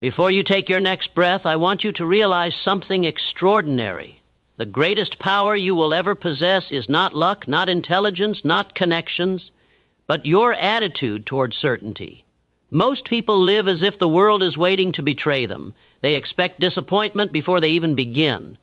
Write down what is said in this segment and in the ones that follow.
Before you take your next breath, I want you to realize something extraordinary. The greatest power you will ever possess is not luck, not intelligence, not connections, but your attitude toward certainty. Most people live as if the world is waiting to betray them. They expect disappointment before they even begin.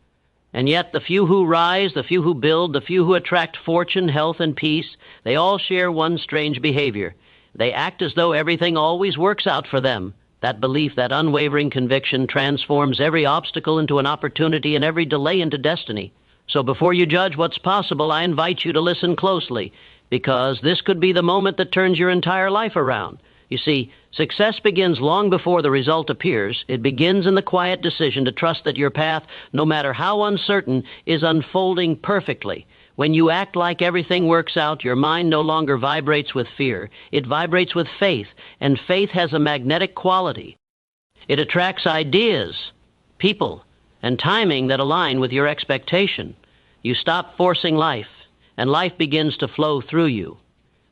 And yet the few who rise, the few who build, the few who attract fortune, health, and peace, they all share one strange behavior. They act as though everything always works out for them. That belief, that unwavering conviction, transforms every obstacle into an opportunity and every delay into destiny. So before you judge what's possible, I invite you to listen closely, because this could be the moment that turns your entire life around. You see, success begins long before the result appears. It begins in the quiet decision to trust that your path, no matter how uncertain, is unfolding perfectly. When you act like everything works out, your mind no longer vibrates with fear. It vibrates with faith, and faith has a magnetic quality. It attracts ideas, people, and timing that align with your expectation. You stop forcing life, and life begins to flow through you.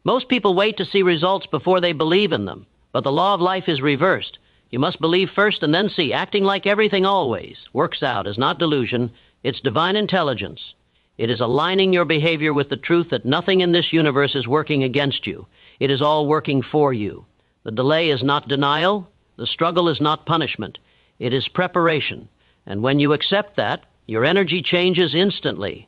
Most people wait to see results before they believe in them, but the law of life is reversed. You must believe first and then see. Acting like everything always works out is not delusion, it's divine intelligence. It is aligning your behavior with the truth that nothing in this universe is working against you. It is all working for you. The delay is not denial. The struggle is not punishment. It is preparation. And when you accept that, your energy changes instantly.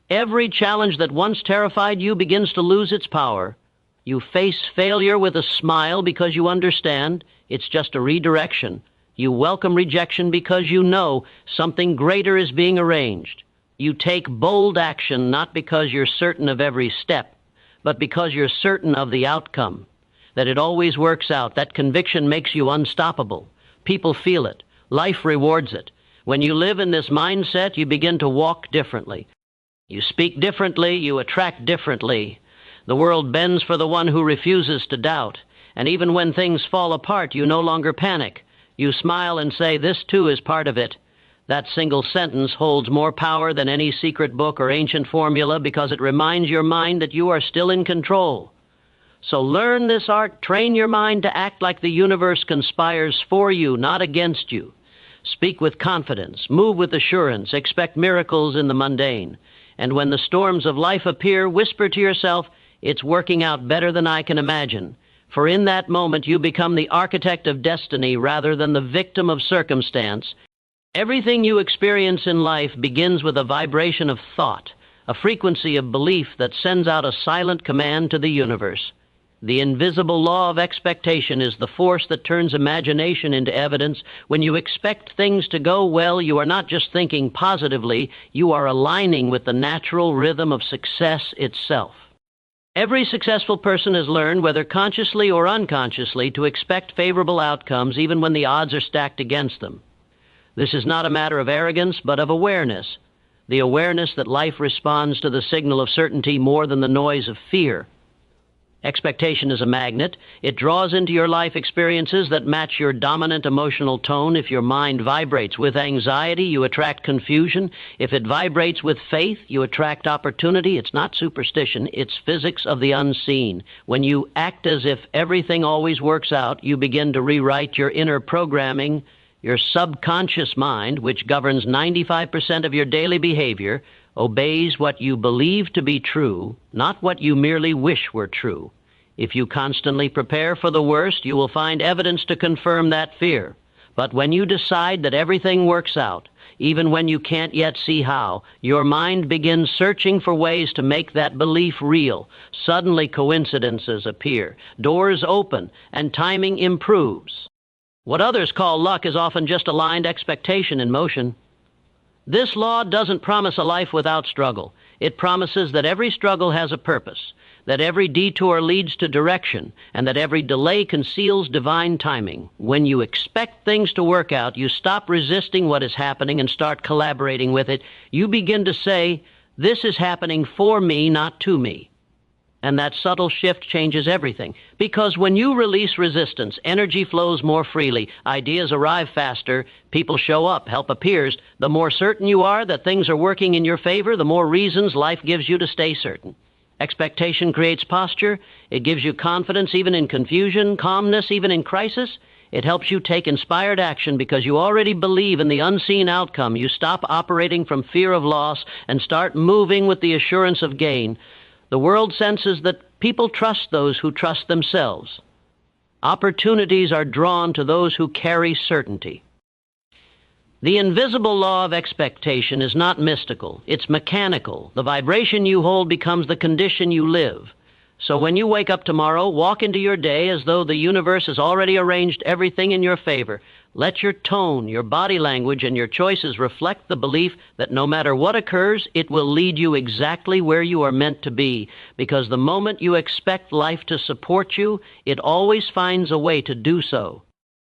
Every challenge that once terrified you begins to lose its power. You face failure with a smile because you understand it's just a redirection. You welcome rejection because you know something greater is being arranged. You take bold action not because you're certain of every step, but because you're certain of the outcome, that it always works out. That conviction makes you unstoppable. People feel it. Life rewards it. When you live in this mindset, you begin to walk differently. You speak differently, you attract differently. The world bends for the one who refuses to doubt. And even when things fall apart, you no longer panic. You smile and say, "This too is part of it." That single sentence holds more power than any secret book or ancient formula because it reminds your mind that you are still in control. So learn this art, train your mind to act like the universe conspires for you, not against you. Speak with confidence, move with assurance, expect miracles in the mundane. And when the storms of life appear, whisper to yourself, "It's working out better than I can imagine." For in that moment you become the architect of destiny rather than the victim of circumstance. Everything you experience in life begins with a vibration of thought, a frequency of belief that sends out a silent command to the universe. The invisible law of expectation is the force that turns imagination into evidence. When you expect things to go well, you are not just thinking positively, you are aligning with the natural rhythm of success itself. Every successful person has learned, whether consciously or unconsciously, to expect favorable outcomes even when the odds are stacked against them. This is not a matter of arrogance, but of awareness. The awareness that life responds to the signal of certainty more than the noise of fear. Expectation is a magnet. It draws into your life experiences that match your dominant emotional tone. If your mind vibrates with anxiety, you attract confusion. If it vibrates with faith, you attract opportunity. It's not superstition, it's physics of the unseen. When you act as if everything always works out, you begin to rewrite your inner programming. Your subconscious mind, which governs 95% of your daily behavior, obeys what you believe to be true, not what you merely wish were true. If you constantly prepare for the worst, you will find evidence to confirm that fear. But when you decide that everything works out, even when you can't yet see how, your mind begins searching for ways to make that belief real. Suddenly coincidences appear, doors open, and timing improves. What others call luck is often just aligned expectation in motion. This law doesn't promise a life without struggle. It promises that every struggle has a purpose, that every detour leads to direction, and that every delay conceals divine timing. When you expect things to work out, you stop resisting what is happening and start collaborating with it. You begin to say, "This is happening for me, not to me." And that subtle shift changes everything. Because when you release resistance, energy flows more freely, ideas arrive faster, people show up, help appears. The more certain you are that things are working in your favor, the more reasons life gives you to stay certain. Expectation creates posture. It gives you confidence even in confusion, calmness even in crisis. It helps you take inspired action because you already believe in the unseen outcome. You stop operating from fear of loss and start moving with the assurance of gain. The world senses that people trust those who trust themselves. Opportunities are drawn to those who carry certainty. The invisible law of expectation is not mystical. It's mechanical. The vibration you hold becomes the condition you live. So when you wake up tomorrow, walk into your day as though the universe has already arranged everything in your favor. Let your tone, your body language, and your choices reflect the belief that no matter what occurs, it will lead you exactly where you are meant to be, because the moment you expect life to support you, it always finds a way to do so.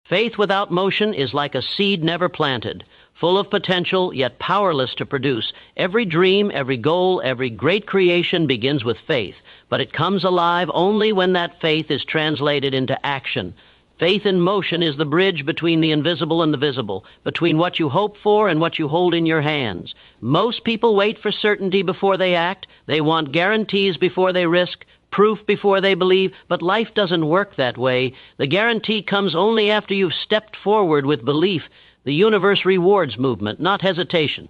Faith without motion is like a seed never planted, full of potential yet powerless to produce. Every dream, every goal, every great creation begins with faith, but it comes alive only when that faith is translated into action. Faith in motion is the bridge between the invisible and the visible, between what you hope for and what you hold in your hands. Most people wait for certainty before they act. They want guarantees before they risk, proof before they believe, but life doesn't work that way. The guarantee comes only after you've stepped forward with belief. The universe rewards movement, not hesitation.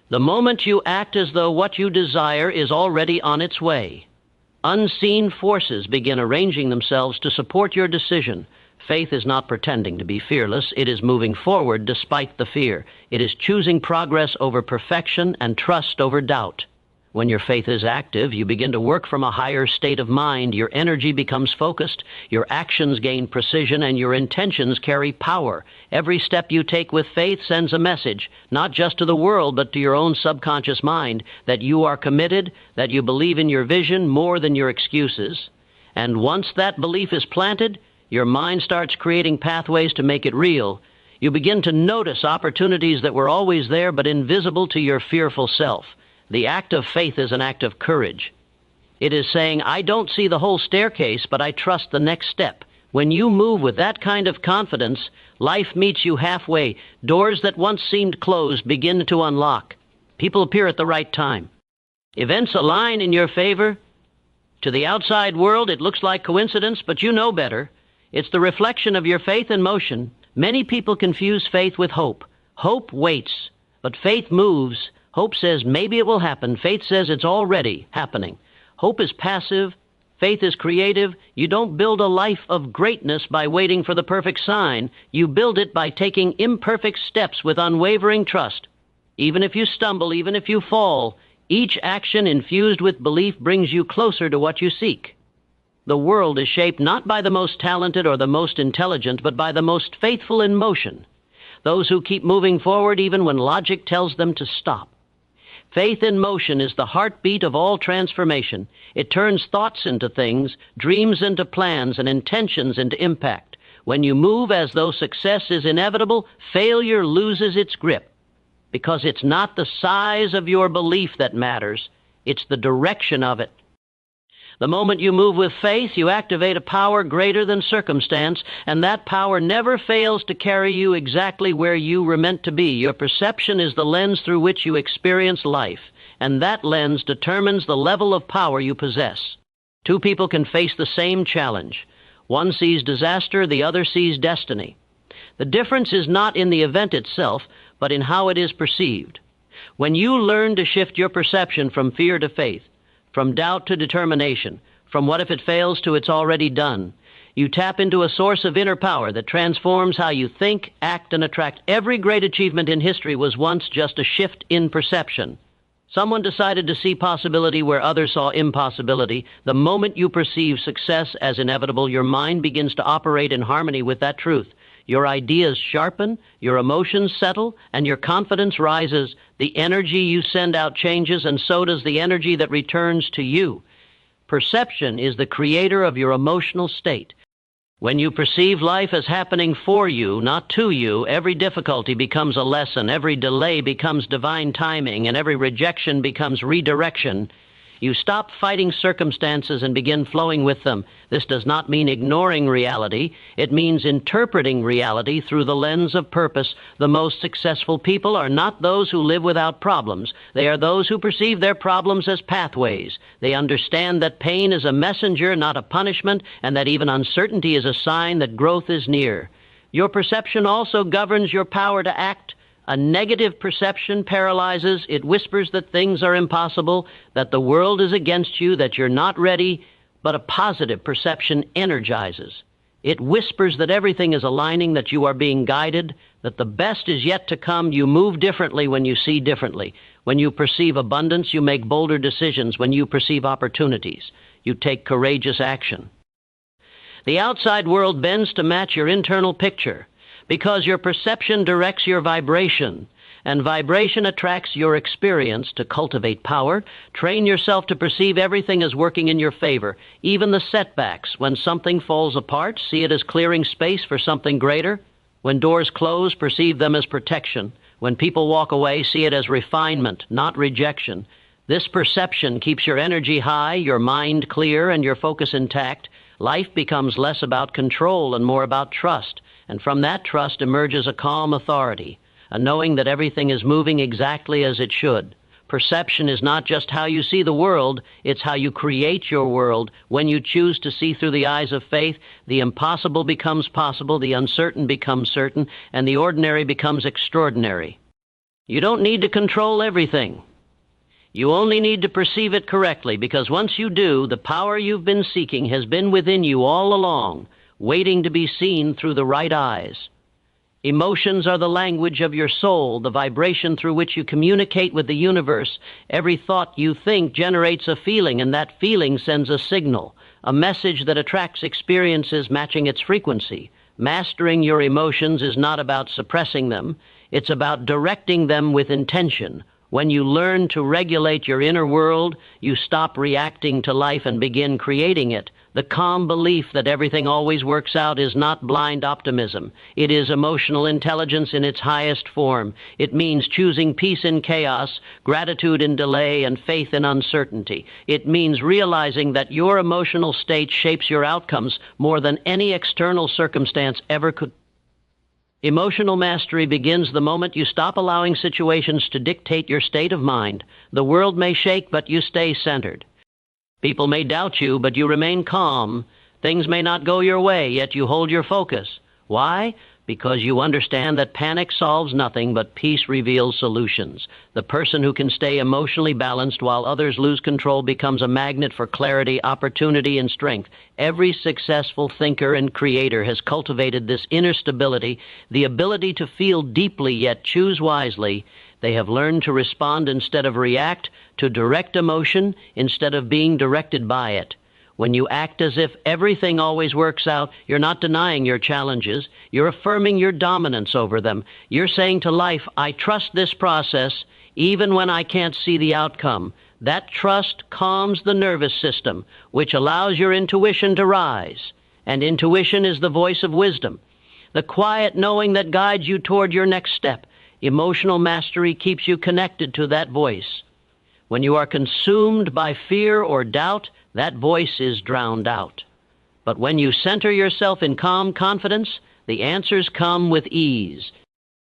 The moment you act as though what you desire is already on its way, unseen forces begin arranging themselves to support your decision. Faith is not pretending to be fearless. It is moving forward despite the fear. It is choosing progress over perfection and trust over doubt. When your faith is active, you begin to work from a higher state of mind. Your energy becomes focused, your actions gain precision, and your intentions carry power. Every step you take with faith sends a message, not just to the world, but to your own subconscious mind, that you are committed, that you believe in your vision more than your excuses. And once that belief is planted, your mind starts creating pathways to make it real. You begin to notice opportunities that were always there but invisible to your fearful self. The act of faith is an act of courage. It is saying, I don't see the whole staircase, but I trust the next step. When you move with that kind of confidence, life meets you halfway. Doors that once seemed closed begin to unlock. People appear at the right time. Events align in your favor. To the outside world, it looks like coincidence, but you know better. It's the reflection of your faith in motion. Many people confuse faith with hope. Hope waits, but faith moves. Hope says maybe it will happen. Faith says it's already happening. Hope is passive. Faith is creative. You don't build a life of greatness by waiting for the perfect sign. You build it by taking imperfect steps with unwavering trust. Even if you stumble, even if you fall, each action infused with belief brings you closer to what you seek. The world is shaped not by the most talented or the most intelligent, but by the most faithful in motion. Those who keep moving forward even when logic tells them to stop. Faith in motion is the heartbeat of all transformation. It turns thoughts into things, dreams into plans, and intentions into impact. When you move as though success is inevitable, failure loses its grip. Because it's not the size of your belief that matters, it's the direction of it. The moment you move with faith, you activate a power greater than circumstance, and that power never fails to carry you exactly where you were meant to be. Your perception is the lens through which you experience life, and that lens determines the level of power you possess. Two people can face the same challenge. One sees disaster, the other sees destiny. The difference is not in the event itself, but in how it is perceived. When you learn to shift your perception from fear to faith, from doubt to determination, from what if it fails to it's already done, you tap into a source of inner power that transforms how you think, act, and attract. Every great achievement in history was once just a shift in perception. Someone decided to see possibility where others saw impossibility. The moment you perceive success as inevitable, your mind begins to operate in harmony with that truth. Your ideas sharpen, your emotions settle, and your confidence rises. The energy you send out changes, and so does the energy that returns to you. Perception is the creator of your emotional state. When you perceive life as happening for you, not to you, every difficulty becomes a lesson, every delay becomes divine timing, and every rejection becomes redirection. You stop fighting circumstances and begin flowing with them. This does not mean ignoring reality. It means interpreting reality through the lens of purpose. The most successful people are not those who live without problems. They are those who perceive their problems as pathways. They understand that pain is a messenger, not a punishment, and that even uncertainty is a sign that growth is near. Your perception also governs your power to act. A negative perception paralyzes. It whispers that things are impossible, that the world is against you, that you're not ready, but a positive perception energizes. It whispers that everything is aligning, that you are being guided, that the best is yet to come. You move differently when you see differently. When you perceive abundance, you make bolder decisions. When you perceive opportunities, you take courageous action. The outside world bends to match your internal picture because your perception directs your vibration, and vibration attracts your experience. To cultivate power, train yourself to perceive everything as working in your favor, even the setbacks. When something falls apart, see it as clearing space for something greater. When doors close, perceive them as protection. When people walk away, see it as refinement, not rejection. This perception keeps your energy high, your mind clear, and your focus intact. Life becomes less about control and more about trust, and from that trust emerges a calm authority, a knowing that everything is moving exactly as it should. Perception is not just how you see the world, it's how you create your world. When you choose to see through the eyes of faith, the impossible becomes possible, the uncertain becomes certain, and the ordinary becomes extraordinary. You don't need to control everything. You only need to perceive it correctly, because once you do, the power you've been seeking has been within you all along, waiting to be seen through the right eyes. Emotions are the language of your soul, the vibration through which you communicate with the universe. Every thought you think generates a feeling, and that feeling sends a signal, a message that attracts experiences matching its frequency. Mastering your emotions is not about suppressing them, it's about directing them with intention. When you learn to regulate your inner world, you stop reacting to life and begin creating it. The calm belief that everything always works out is not blind optimism. It is emotional intelligence in its highest form. It means choosing peace in chaos, gratitude in delay, and faith in uncertainty. It means realizing that your emotional state shapes your outcomes more than any external circumstance ever could. Emotional mastery begins the moment you stop allowing situations to dictate your state of mind. The world may shake, but you stay centered. People may doubt you, but you remain calm. Things may not go your way, yet you hold your focus. Why? Because you understand that panic solves nothing, but peace reveals solutions. The person who can stay emotionally balanced while others lose control becomes a magnet for clarity, opportunity, and strength. Every successful thinker and creator has cultivated this inner stability, the ability to feel deeply yet choose wisely. They have learned to respond instead of react, to direct emotion instead of being directed by it. When you act as if everything always works out, you're not denying your challenges. You're affirming your dominance over them. You're saying to life, I trust this process, even when I can't see the outcome. That trust calms the nervous system, which allows your intuition to rise. And intuition is the voice of wisdom, the quiet knowing that guides you toward your next step. Emotional mastery keeps you connected to that voice. When you are consumed by fear or doubt, that voice is drowned out. But when you center yourself in calm confidence, the answers come with ease.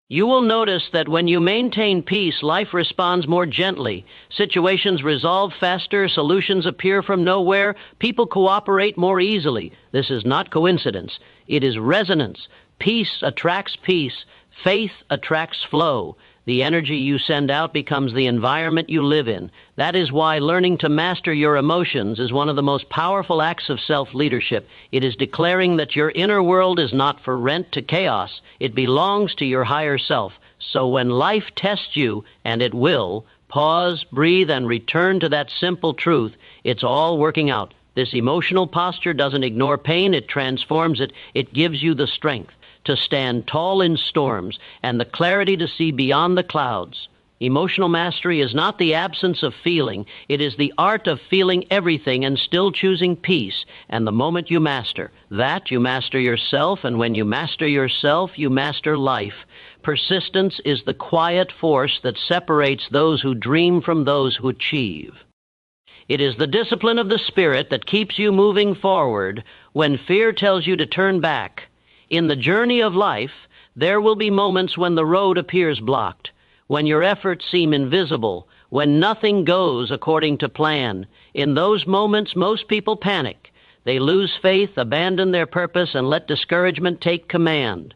You will notice that when you maintain peace, life responds more gently. Situations resolve faster, solutions appear from nowhere, people cooperate more easily. This is not coincidence. It is resonance. Peace attracts peace. Faith attracts flow. The energy you send out becomes the environment you live in. That is why learning to master your emotions is one of the most powerful acts of self-leadership. It is declaring that your inner world is not for rent to chaos. It belongs to your higher self. So when life tests you, and it will, pause, breathe, and return to that simple truth. It's all working out. This emotional posture doesn't ignore pain, it transforms it. It gives you the strength to stand tall in storms and the clarity to see beyond the clouds. Emotional mastery is not the absence of feeling. It is the art of feeling everything and still choosing peace. And the moment you master that, you master yourself, and when you master yourself, you master life. Persistence is the quiet force that separates those who dream from those who achieve. It is the discipline of the spirit that keeps you moving forward when fear tells you to turn back. In the journey of life, there will be moments when the road appears blocked, when your efforts seem invisible, when nothing goes according to plan. In those moments, most people panic. They lose faith, abandon their purpose, and let discouragement take command.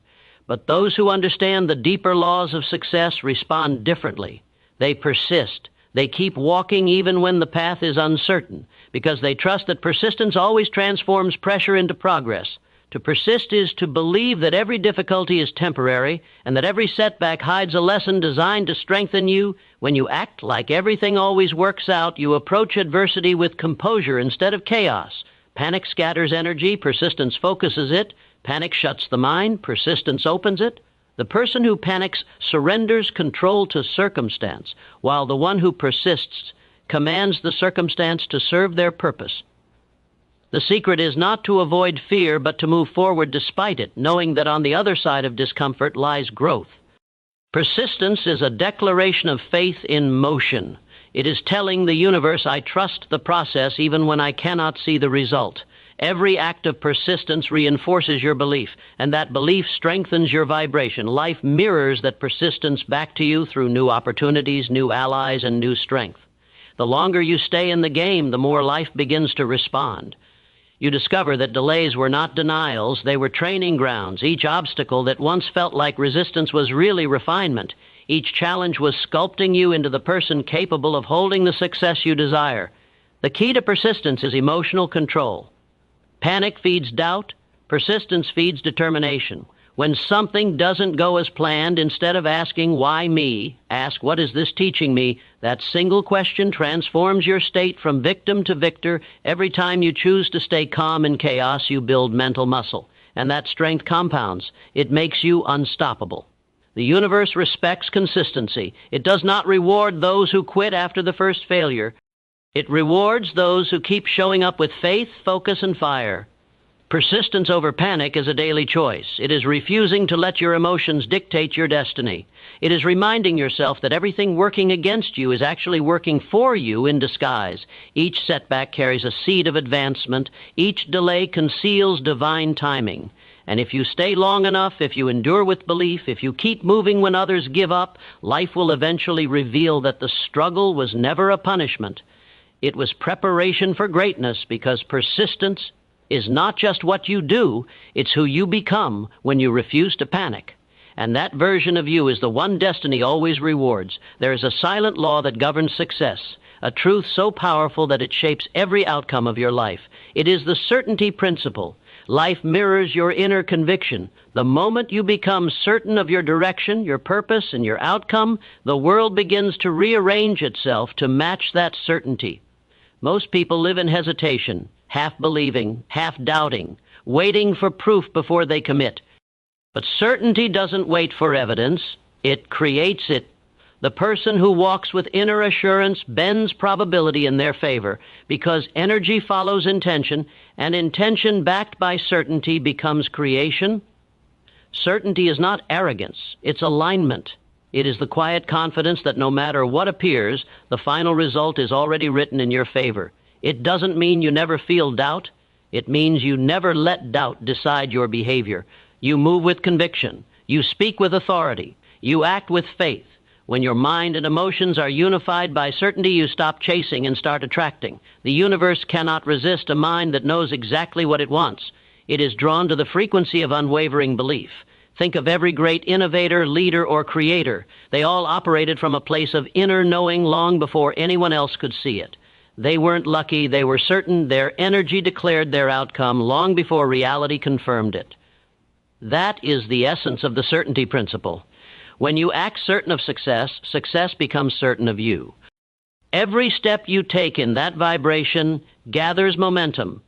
But those who understand the deeper laws of success respond differently. They persist. They keep walking even when the path is uncertain, because they trust that persistence always transforms pressure into progress. To persist is to believe that every difficulty is temporary and that every setback hides a lesson designed to strengthen you. When you act like everything always works out, you approach adversity with composure instead of chaos. Panic scatters energy, persistence focuses it. Panic shuts the mind, persistence opens it. The person who panics surrenders control to circumstance, while the one who persists commands the circumstance to serve their purpose. The secret is not to avoid fear, but to move forward despite it, knowing that on the other side of discomfort lies growth. Persistence is a declaration of faith in motion. It is telling the universe, I trust the process even when I cannot see the result. Every act of persistence reinforces your belief, and that belief strengthens your vibration. Life mirrors that persistence back to you through new opportunities, new allies, and new strength. The longer you stay in the game, the more life begins to respond. You discover that delays were not denials, they were training grounds. Each obstacle that once felt like resistance was really refinement. Each challenge was sculpting you into the person capable of holding the success you desire. The key to persistence is emotional control. Panic feeds doubt, persistence feeds determination. When something doesn't go as planned, instead of asking, why me, ask, what is this teaching me? That single question transforms your state from victim to victor. Every time you choose to stay calm in chaos, you build mental muscle. And that strength compounds. It makes you unstoppable. The universe respects consistency. It does not reward those who quit after the first failure. It rewards those who keep showing up with faith, focus, and fire. Persistence over panic is a daily choice. It is refusing to let your emotions dictate your destiny. It is reminding yourself that everything working against you is actually working for you in disguise. Each setback carries a seed of advancement. Each delay conceals divine timing. And if you stay long enough, if you endure with belief, if you keep moving when others give up, life will eventually reveal that the struggle was never a punishment. It was preparation for greatness, because persistence is not just what you do, it's who you become when you refuse to panic. And that version of you is the one destiny always rewards. There is a silent law that governs success, a truth so powerful that it shapes every outcome of your life. It is the certainty principle. Life mirrors your inner conviction. The moment you become certain of your direction, your purpose, and your outcome, the world begins to rearrange itself to match that certainty. Most people live in hesitation, half believing, half doubting, waiting for proof before they commit. But certainty doesn't wait for evidence, it creates it. The person who walks with inner assurance bends probability in their favor, because energy follows intention, and intention backed by certainty becomes creation. Certainty is not arrogance, it's alignment. It is the quiet confidence that no matter what appears, the final result is already written in your favor. It doesn't mean you never feel doubt. It means you never let doubt decide your behavior. You move with conviction. You speak with authority. You act with faith. When your mind and emotions are unified by certainty, you stop chasing and start attracting. The universe cannot resist a mind that knows exactly what it wants. It is drawn to the frequency of unwavering belief. Think of every great innovator, leader, or creator. They all operated from a place of inner knowing long before anyone else could see it. They weren't lucky, they were certain. Their energy declared their outcome long before reality confirmed it. That is the essence of the certainty principle. When you act certain of success, success becomes certain of you. Every step you take in that vibration gathers momentum,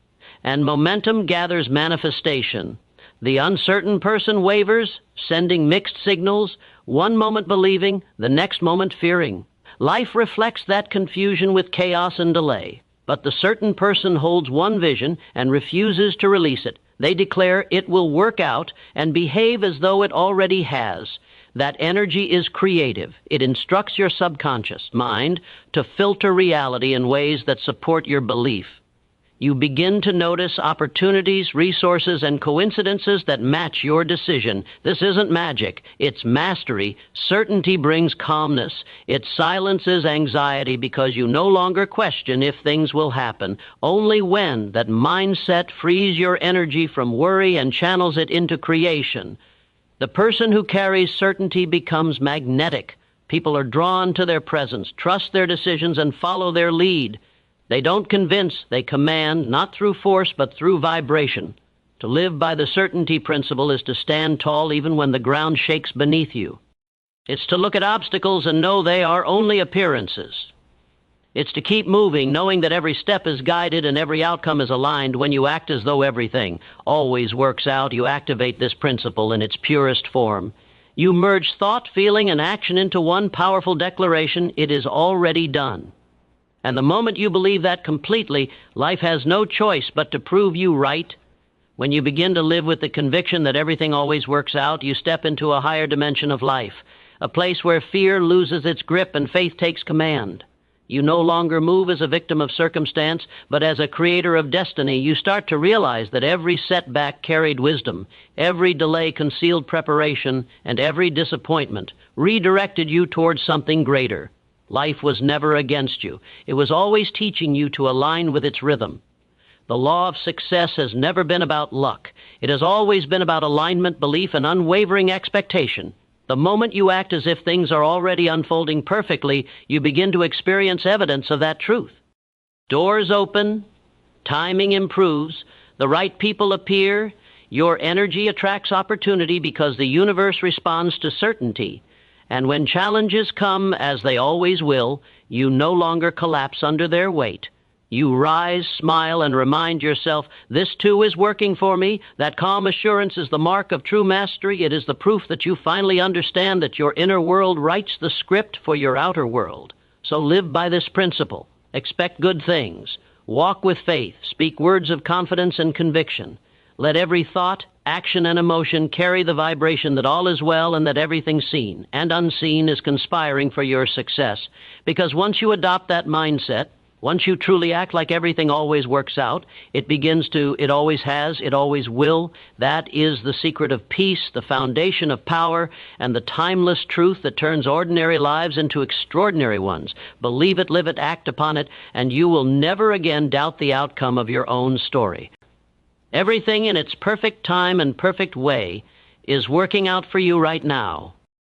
and momentum gathers manifestation. The uncertain person wavers, sending mixed signals, one moment believing, the next moment fearing. Life reflects that confusion with chaos and delay. But the certain person holds one vision and refuses to release it. They declare it will work out and behave as though it already has. That energy is creative. It instructs your subconscious mind to filter reality in ways that support your belief. You begin to notice opportunities, resources, and coincidences that match your decision. This isn't magic. It's mastery. Certainty brings calmness. It silences anxiety because you no longer question if things will happen. Only when that mindset frees your energy from worry and channels it into creation. The person who carries certainty becomes magnetic. People are drawn to their presence, trust their decisions, and follow their lead. They don't convince, they command, not through force, but through vibration. To live by the certainty principle is to stand tall even when the ground shakes beneath you. It's to look at obstacles and know they are only appearances. It's to keep moving, knowing that every step is guided and every outcome is aligned. When you act as though everything always works out, you activate this principle in its purest form. You merge thought, feeling, and action into one powerful declaration: it is already done. And the moment you believe that completely, life has no choice but to prove you right. When you begin to live with the conviction that everything always works out, you step into a higher dimension of life, a place where fear loses its grip and faith takes command. You no longer move as a victim of circumstance, but as a creator of destiny. You start to realize that every setback carried wisdom, every delay concealed preparation, and every disappointment redirected you towards something greater. Life was never against you. It was always teaching you to align with its rhythm. The law of success has never been about luck. It has always been about alignment, belief, and unwavering expectation. The moment you act as if things are already unfolding perfectly, you begin to experience evidence of that truth. Doors open, timing improves, the right people appear, your energy attracts opportunity because the universe responds to certainty. And when challenges come, as they always will, you no longer collapse under their weight. You rise, smile, and remind yourself, this too is working for me. That calm assurance is the mark of true mastery. It is the proof that you finally understand that your inner world writes the script for your outer world. So live by this principle. Expect good things. Walk with faith. Speak words of confidence and conviction. Let every thought, action, and emotion carry the vibration that all is well and that everything seen and unseen is conspiring for your success. Because once you adopt that mindset, once you truly act like everything always works out, it always has, it always will. That is the secret of peace, the foundation of power, and the timeless truth that turns ordinary lives into extraordinary ones. Believe it, live it, act upon it, and you will never again doubt the outcome of your own story. Everything in its perfect time and perfect way is working out for you right now.